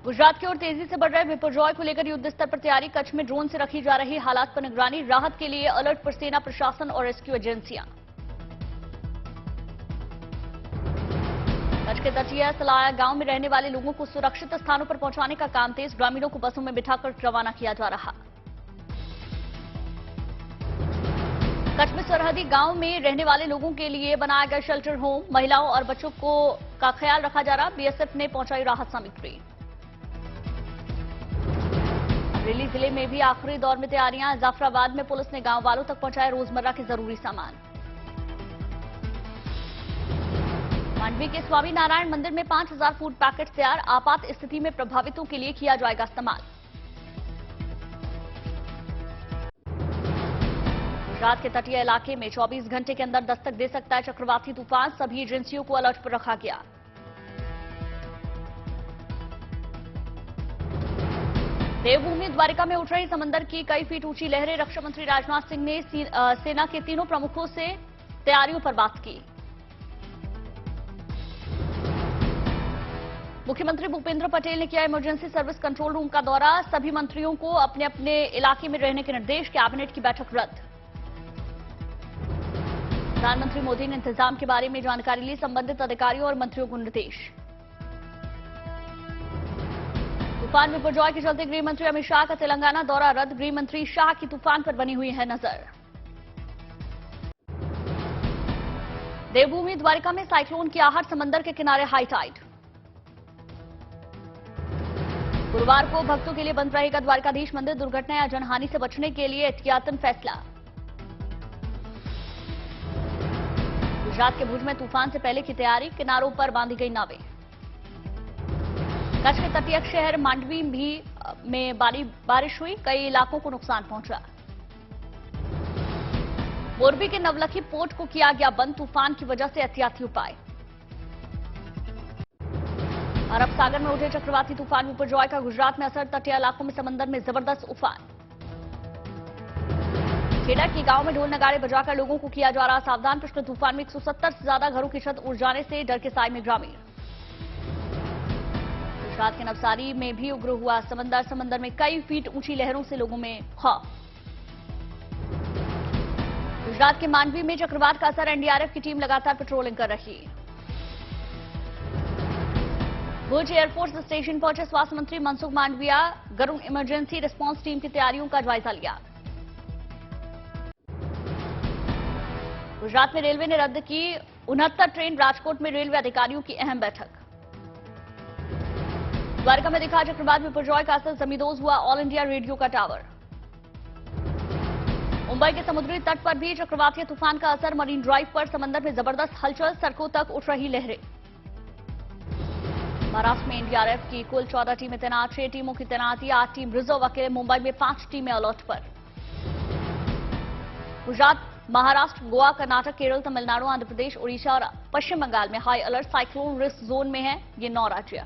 गुजरात की ओर तेजी से बढ़ रहे बिपरजॉय को लेकर युद्ध स्तर पर तैयारी। कच्छ में ड्रोन से रखी जा रही हालात पर निगरानी। राहत के लिए अलर्ट पर सेना, प्रशासन और रेस्क्यू एजेंसियां। कच्छ के तटीय सलाया गांव में रहने वाले लोगों को सुरक्षित स्थानों पर पहुंचाने का काम तेज। ग्रामीणों को बसों में बिठाकर रवाना किया जा रहा। कच्छ में सरहदी गांव में रहने वाले लोगों के लिए बनाया गया शेल्टर होम। महिलाओं और बच्चों का ख्याल रखा जा रहा। बीएसएफ ने पहुंचाई राहत सामग्री। अमरेली जिले में भी आखिरी दौर में तैयारियां। जाफराबाद में पुलिस ने गांव वालों तक पहुंचाए रोजमर्रा के जरूरी सामान। मांडवी के स्वामी नारायण मंदिर में 5000 फूड पैकेट तैयार। आपात स्थिति में प्रभावितों के लिए किया जाएगा इस्तेमाल। गुजरात के तटीय इलाके में 24 घंटे के अंदर दस्तक दे सकता है चक्रवाती तूफान। सभी एजेंसियों को अलर्ट पर रखा गया। देवभूमि द्वारिका में उठ रही समंदर की कई फीट ऊंची लहरें। रक्षा मंत्री राजनाथ सिंह ने सेना के तीनों प्रमुखों से तैयारियों पर बात की। मुख्यमंत्री भूपेंद्र पटेल ने किया इमरजेंसी सर्विस कंट्रोल रूम का दौरा। सभी मंत्रियों को अपने अपने इलाके में रहने के निर्देश। कैबिनेट की बैठक रद्द। प्रधानमंत्री मोदी ने इंतजाम के बारे में जानकारी ली। संबंधित अधिकारियों और मंत्रियों को निर्देश। तूफान बिपरजॉय के चलते गृह मंत्री अमित शाह का तेलंगाना दौरा रद्द। गृह मंत्री शाह की तूफान पर बनी हुई है नजर। देवभूमि द्वारिका में साइक्लोन की आहट। समंदर के किनारे हाई टाइड। गुरुवार को भक्तों के लिए बंद रहेगा द्वारकाधीश मंदिर। दुर्घटना या जनहानि से बचने के लिए एहतियातन फैसला। गुजरात के भुज में तूफान से पहले की तैयारी। किनारों पर बांधी गई नावें। कच्छ के तटीय शहर मांडवी में बारिश हुई। कई इलाकों को नुकसान पहुंचा। मोरबी के नवलखी पोर्ट को किया गया बंद। तूफान की वजह से एहतियाती उपाय। अरब सागर में उठे चक्रवाती तूफान बिपरजॉय का गुजरात में असर। तटीय इलाकों में समंदर में जबरदस्त उफान। खेड़ा के गांव में ढोल नगाड़े बजाकर लोगों को किया जा रहा सावधान। पुष्कर तूफान में 170 से ज्यादा घरों की छत उड़ जाने से डर के साए में ग्रामीण। गुजरात के नवसारी में भी उग्र हुआ समंदर। समंदर में कई फीट ऊंची लहरों से लोगों में खौफ। गुजरात के मांडवी में चक्रवात का असर। एनडीआरएफ की टीम लगातार पेट्रोलिंग कर रही। भुज एयरफोर्स स्टेशन पहुंचे स्वास्थ्य मंत्री Mansukh Mandaviya. Garud emergency response team की तैयारियों का जायजा लिया। गुजरात में रेलवे ने रद्द की 69 ट्रेन। राजकोट में रेलवे अधिकारियों की अहम बैठक। द्वारका में दिखा चक्रवात बिपरजॉय का असर। जमींदोज हुआ ऑल इंडिया रेडियो का टावर। मुंबई के समुद्री तट पर भी चक्रवातीय तूफान का असर। मरीन ड्राइव पर समंदर में जबरदस्त हलचल। सड़कों तक उठ रही लहरें। महाराष्ट्र में एनडीआरएफ की कुल 14 टीमें तैनात। 6 टीमों की तैनाती। 8 टीम रिजर्व अकेले। मुंबई में 5 टीमें अलर्ट पर। गुजरात, महाराष्ट्र, गोवा, कर्नाटक, केरल, तमिलनाडु, आंध्र प्रदेश, ओडिशा और पश्चिम बंगाल में high alert. Cyclone risk zone में है ये 9 राज्य।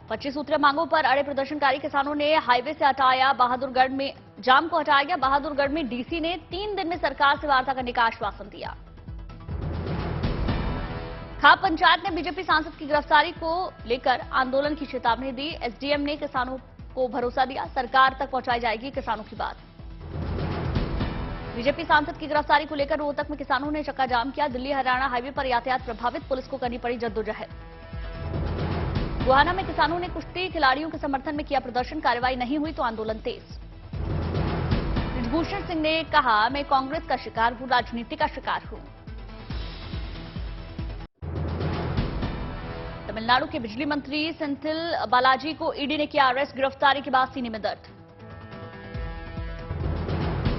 25 सूत्रीय मांगों पर अड़े प्रदर्शनकारी किसानों ने हाईवे से हटाया बहादुरगढ़ में। जाम को हटाया गया। बहादुरगढ़ में डीसी ने 3 दिन में सरकार से वार्ता करने का आश्वासन दिया। खाप पंचायत ने बीजेपी सांसद की गिरफ्तारी को लेकर आंदोलन की चेतावनी दी। एसडीएम ने किसानों को भरोसा दिया। सरकार तक पहुंचाई जाएगी किसानों की बात। बीजेपी सांसद की गिरफ्तारी को लेकर रोहतक में किसानों ने चक्का जाम किया। दिल्ली हरियाणा हाईवे पर यातायात प्रभावित। पुलिस को करनी पड़ी जद्दोजहद। गोहाना में किसानों ने कुश्ती खिलाड़ियों के समर्थन में किया प्रदर्शन। कार्रवाई नहीं हुई तो आंदोलन तेज। ब्रिजभूषण सिंह ने कहा, मैं कांग्रेस का शिकार हूं, राजनीति का शिकार हूं। तमिलनाडु के बिजली मंत्री सेंथिल बालाजी को ईडी ने किया अरेस्ट। गिरफ्तारी के बाद सीने में दर्द।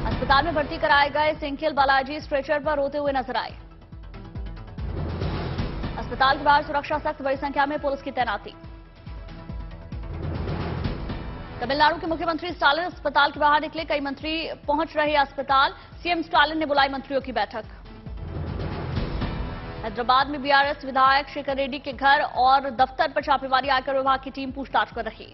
अस्पताल में भर्ती कराए गए सेंथिल बालाजी स्ट्रेचर पर रोते हुए नजर आए। अस्पताल के बाहर सुरक्षा सख्त। बड़ी संख्या में पुलिस की तैनाती। तमिलनाडु के मुख्यमंत्री स्टालिन अस्पताल के बाहर निकले। कई मंत्री पहुंच रहे अस्पताल। सीएम स्टालिन ने बुलाई मंत्रियों की बैठक। हैदराबाद में बीआरएस विधायक शेखर रेड्डी के घर और दफ्तर पर छापेमारी। आयकर विभाग की टीम पूछताछ कर रही।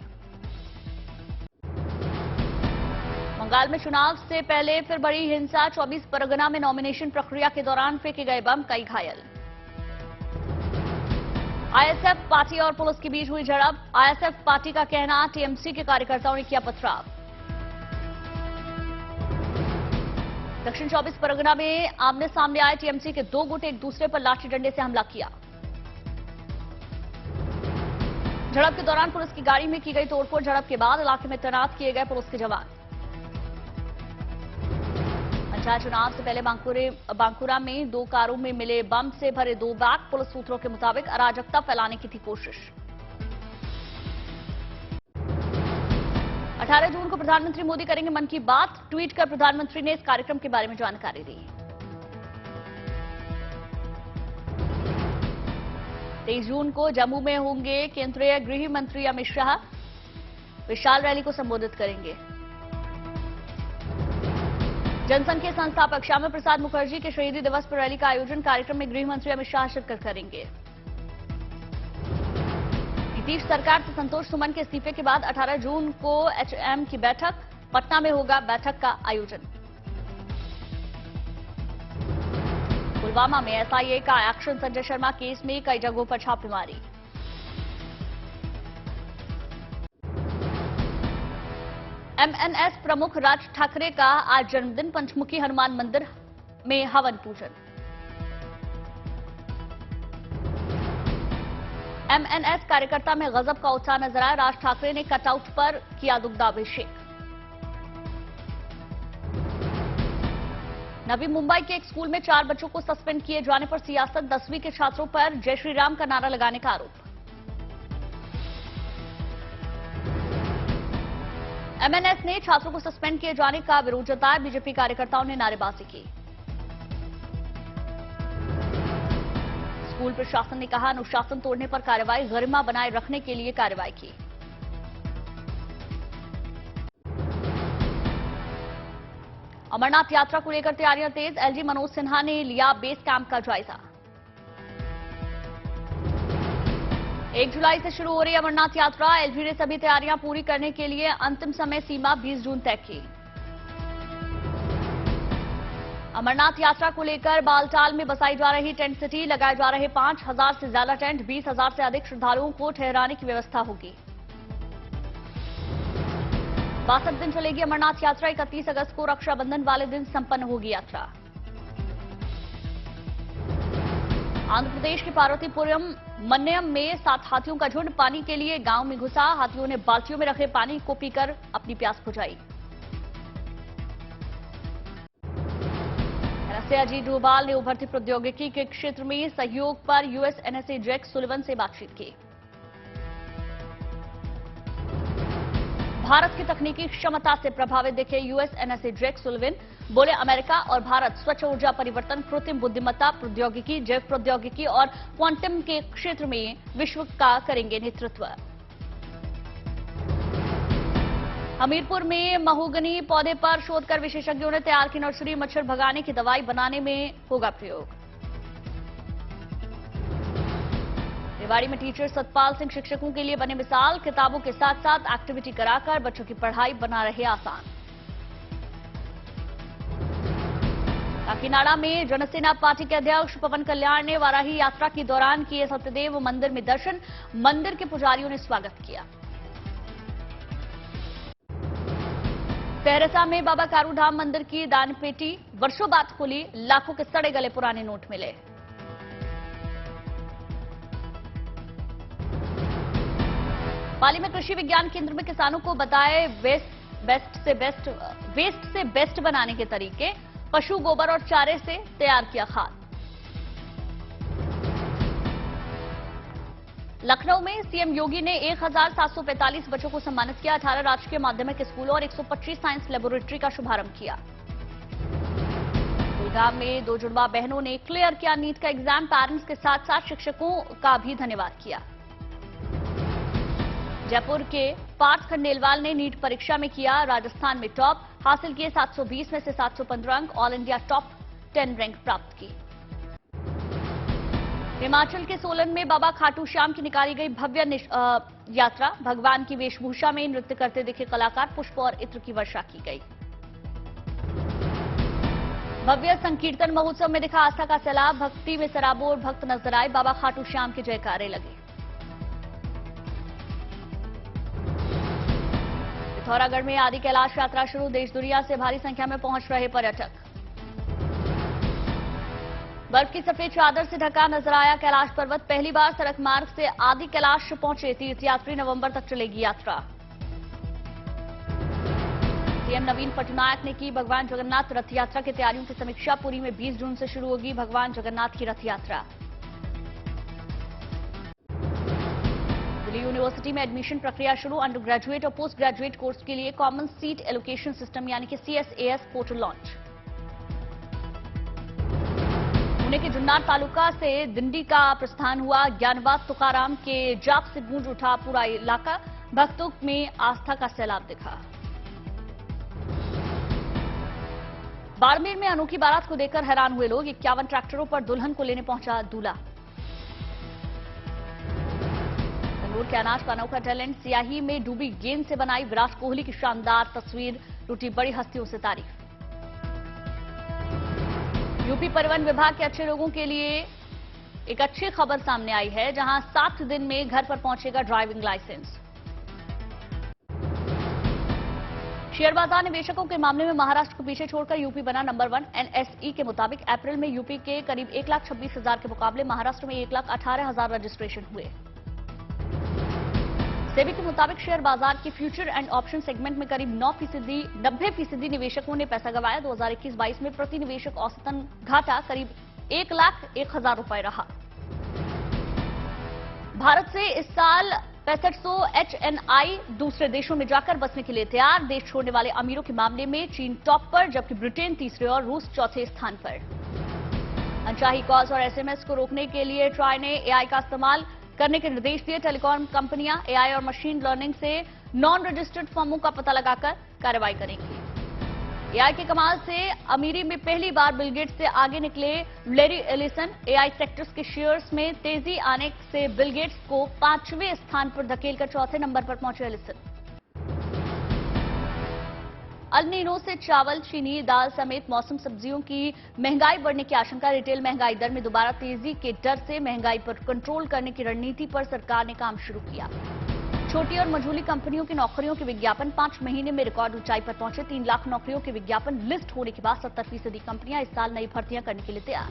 बंगाल में चुनाव से पहले फिर बड़ी हिंसा। 24 परगना में नॉमिनेशन प्रक्रिया के दौरान फेंके गए बम। कई घायल। आईएसएफ पार्टी और पुलिस के बीच हुई झड़प। आईएसएफ पार्टी का कहना, टीएमसी के कार्यकर्ताओं ने किया पथराव। दक्षिण 24 परगना में आमने सामने आए टीएमसी के दो गुट, एक दूसरे पर लाठी डंडे से हमला किया। झड़प के दौरान पुलिस की गाड़ी में की गई तोड़फोड़। झड़प के बाद इलाके में तैनात किए गए पुलिस के जवान। पंचायत चुनाव से पहले बांकुरा में 2 कारों में मिले बम से भरे 2 बैग। पुलिस सूत्रों के मुताबिक अराजकता फैलाने की थी कोशिश। 18 जून को प्रधानमंत्री मोदी करेंगे मन की बात। ट्वीट कर प्रधानमंत्री ने इस कार्यक्रम के बारे में जानकारी दी। 23 जून को जम्मू में होंगे केंद्रीय गृह मंत्री अमित शाह। विशाल रैली को संबोधित करेंगे। जनसंघ के संस्थापक श्यामा प्रसाद मुखर्जी के शहीदी दिवस पर रैली का आयोजन। कार्यक्रम में गृह मंत्री अमित शाह शिरकत करेंगे। नीतीश सरकार से संतोष सुमन के इस्तीफे के बाद 18 जून को एचएम की बैठक। पटना में होगा बैठक का आयोजन। पुलवामा में एसआईए का एक्शन। संजय शर्मा केस में कई जगहों पर छापेमारी। एमएनएस प्रमुख राज ठाकरे का आज जन्मदिन। पंचमुखी हनुमान मंदिर में हवन पूजन। एमएनएस कार्यकर्ता में गजब का उत्साह नजर आया। राज ठाकरे ने कटआउट पर किया दुग्धाभिषेक। नवी मुंबई के एक स्कूल में 4 बच्चों को सस्पेंड किए जाने पर सियासत। 10वीं के छात्रों पर जय श्री राम का नारा लगाने का आरोप। एमएनएस ने छात्रों को सस्पेंड किए जाने का विरोध जताया। बीजेपी कार्यकर्ताओं ने नारेबाजी की। स्कूल प्रशासन ने कहा, अनुशासन तोड़ने पर कार्रवाई। गरिमा बनाए रखने के लिए कार्रवाई की। अमरनाथ यात्रा को लेकर तैयारियां तेज। एलजी मनोज सिन्हा ने लिया बेस कैंप का जायजा। 1 जुलाई से शुरू हो रही अमरनाथ यात्रा। एलजी ने सभी तैयारियां पूरी करने के लिए अंतिम समय सीमा 20 जून तय की। अमरनाथ यात्रा को लेकर बालटाल में बसाई जा रही टेंट सिटी। लगाए जा रहे 5,000 से ज्यादा टेंट। 20,000 से अधिक श्रद्धालुओं को ठहराने की व्यवस्था होगी। 62 दिन चलेगी अमरनाथ यात्रा। 31 अगस्त को रक्षाबंधन वाले दिन संपन्न होगी यात्रा। आंध्र प्रदेश के पार्वतीपुरम मन्यम में 7 हाथियों का झुंड पानी के लिए गांव में घुसा। हाथियों ने बाल्टियों में रखे पानी को पीकर अपनी प्यास बुझाई। अजीत डोभाल ने उभरती प्रौद्योगिकी के क्षेत्र में सहयोग पर यूएस एनएसए जैक सुलिवन से बातचीत की। भारत की तकनीकी क्षमता से प्रभावित दिखे यूएस एनएसए जैक सुलिवन। बोले, अमेरिका और भारत स्वच्छ ऊर्जा परिवर्तन, कृत्रिम बुद्धिमत्ता प्रौद्योगिकी, जैव प्रौद्योगिकी और क्वांटम के क्षेत्र में विश्व का करेंगे नेतृत्व। हमीरपुर में महोगनी पौधे पर शोध कर विशेषज्ञों ने तैयार की नर्सरी। मच्छर भगाने की दवाई बनाने में होगा प्रयोग। रेवाड़ी में टीचर सतपाल सिंह शिक्षकों के लिए बने मिसाल। किताबों के साथ साथ एक्टिविटी कराकर बच्चों की पढ़ाई बना रहे आसान। काकीनाडा में जनसेना पार्टी के अध्यक्ष पवन कल्याण ने वाराही यात्रा के दौरान किए सत्यदेव मंदिर में दर्शन। मंदिर के पुजारियों ने स्वागत किया। सहरसा में बाबा कारू धाम मंदिर की दान पेटी वर्षों बाद खुली। लाखों के सड़े गले पुराने नोट मिले। पाली में कृषि विज्ञान केंद्र में किसानों को बताए वेस्ट से बेस्ट बनाने के तरीके। पशु गोबर और चारे से तैयार किया खाद। लखनऊ में सीएम योगी ने 1,745 बच्चों को सम्मानित किया। 18 राजकीय माध्यमिक स्कूलों और 125 साइंस लेबोरेटरी का शुभारंभ किया। गुड़गांव में 2 जुड़वा बहनों ने क्लियर किया नीट का एग्जाम। पेरेंट्स के साथ साथ शिक्षकों का भी धन्यवाद किया। जयपुर के पार्थ खंडेलवाल ने नीट परीक्षा में किया राजस्थान में टॉप। हासिल किए 720 में से 715 अंक। ऑल इंडिया टॉप 10 रैंक प्राप्त की। हिमाचल के सोलन में बाबा खाटू श्याम की निकाली गई भव्य यात्रा। भगवान की वेशभूषा में नृत्य करते दिखे कलाकार। पुष्प और इत्र की वर्षा की गई। भव्य संकीर्तन महोत्सव में दिखा आस्था का सैलाब। भक्ति में सराबोर भक्त नजर आए। बाबा खाटू श्याम के जयकारे लगे। पिथौरागढ़ में आदि कैलाश यात्रा शुरू, देश दुनिया से भारी संख्या में पहुंच रहे पर्यटक। बर्फ की सफेद चादर से ढका नजर आया कैलाश पर्वत, पहली बार सड़क मार्ग से आदि कैलाश पहुंचे तीर्थयात्री, नवंबर तक चलेगी यात्रा। सीएम नवीन पटनायक ने की भगवान जगन्नाथ रथ यात्रा की तैयारियों की समीक्षा, पुरी में 20 जून से शुरू होगी भगवान जगन्नाथ की रथ यात्रा। दिल्ली यूनिवर्सिटी में एडमिशन प्रक्रिया शुरू, अंडर ग्रेजुएट और पोस्ट ग्रेजुएट कोर्स के लिए कॉमन सीट एलोकेशन सिस्टम यानी कि CSAS पोर्टल लॉन्च। पुणे के जुन्नार तालुका से दिंडी का प्रस्थान हुआ, ज्ञानवाद तुकाराम के जाप से गूंज उठा पूरा इलाका, भक्तों में आस्था का सैलाब दिखा। बाड़मेर में अनोखी बारात को देखकर हैरान हुए लोग, 51 ट्रैक्टरों पर दुल्हन को लेने पहुंचा दूल्हा। तंदूर के अनाज का अनोखा टैलेंट, सियाही में डूबी गेंद से बनाई विराट कोहली की शानदार तस्वीर, टूटी बड़ी हस्तियों से तारीफ। यूपी परिवहन विभाग के अच्छे लोगों के लिए एक अच्छी खबर सामने आई है, जहां 7 दिन में घर पर पहुंचेगा ड्राइविंग लाइसेंस। शेयर बाजार निवेशकों के मामले में महाराष्ट्र को पीछे छोड़कर यूपी बना नंबर 1। NSE के मुताबिक अप्रैल में यूपी के करीब 1,26,000 के मुकाबले महाराष्ट्र में 1,18,000 रजिस्ट्रेशन हुए। सेबी के मुताबिक शेयर बाजार के फ्यूचर एंड ऑप्शन सेगमेंट में करीब 90% निवेशकों ने पैसा गंवाया। 2021-22 में प्रति निवेशक औसतन घाटा करीब 1,01,000 रुपए रहा। भारत से इस साल 6500 HNI दूसरे देशों में जाकर बसने के लिए तैयार। देश छोड़ने वाले अमीरों के मामले में चीन टॉप पर, जबकि ब्रिटेन तीसरे और रूस चौथे स्थान पर। अनचाही कॉल्स और SMS को रोकने के लिए ट्राई ने AI का इस्तेमाल करने के निर्देश दिए। टेलीकॉम कंपनियां AI और मशीन लर्निंग से नॉन रजिस्टर्ड फर्मों का पता लगाकर कार्रवाई करेंगी। AI के कमाल से अमीरी में पहली बार बिल गेट्स से आगे निकले लैरी एलिसन। AI सेक्टर्स के शेयर्स में तेजी आने से बिल गेट्स को 5वें स्थान पर धकेलकर चौथे नंबर पर पहुंचे एलिसन। अल नीनो से चावल, चीनी, दाल समेत मौसम सब्जियों की महंगाई बढ़ने की आशंका। रिटेल महंगाई दर में दोबारा तेजी के डर से महंगाई पर कंट्रोल करने की रणनीति पर सरकार ने काम शुरू किया। छोटी और मझोली कंपनियों की नौकरियों के विज्ञापन 5 महीने में रिकॉर्ड ऊंचाई पर पहुंचे। 3 लाख नौकरियों के विज्ञापन लिस्ट होने के बाद 70% कंपनियां इस साल नई भर्तियां करने के लिए तैयार।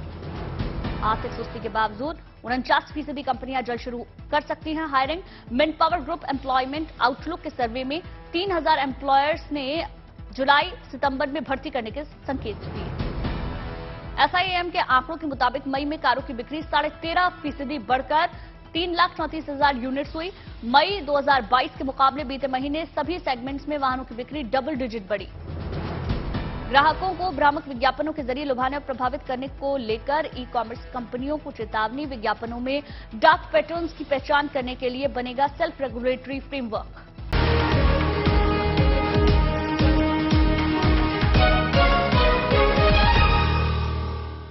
आर्थिक सुस्ती के बावजूद 49% कंपनियां जल्द शुरू कर सकती हैं hiring. Man power group employment outlook के सर्वे में 3000 एम्प्लॉयर्स ने जुलाई सितंबर में भर्ती करने के संकेत दिए। SIAM के आंकड़ों के मुताबिक मई में कारों की बिक्री 13.5% बढ़कर 3,34,000 यूनिट्स हुई। मई 2022 के मुकाबले बीते महीने सभी सेगमेंट्स में वाहनों की बिक्री डबल डिजिट बढ़ी। ग्राहकों को भ्रामक विज्ञापनों के जरिए लुभाने और प्रभावित करने को लेकर ई-कॉमर्स कंपनियों को चेतावनी। विज्ञापनों में डार्क पैटर्न्स की पहचान करने के लिए बनेगा सेल्फ रेगुलेटरी फ्रेमवर्क।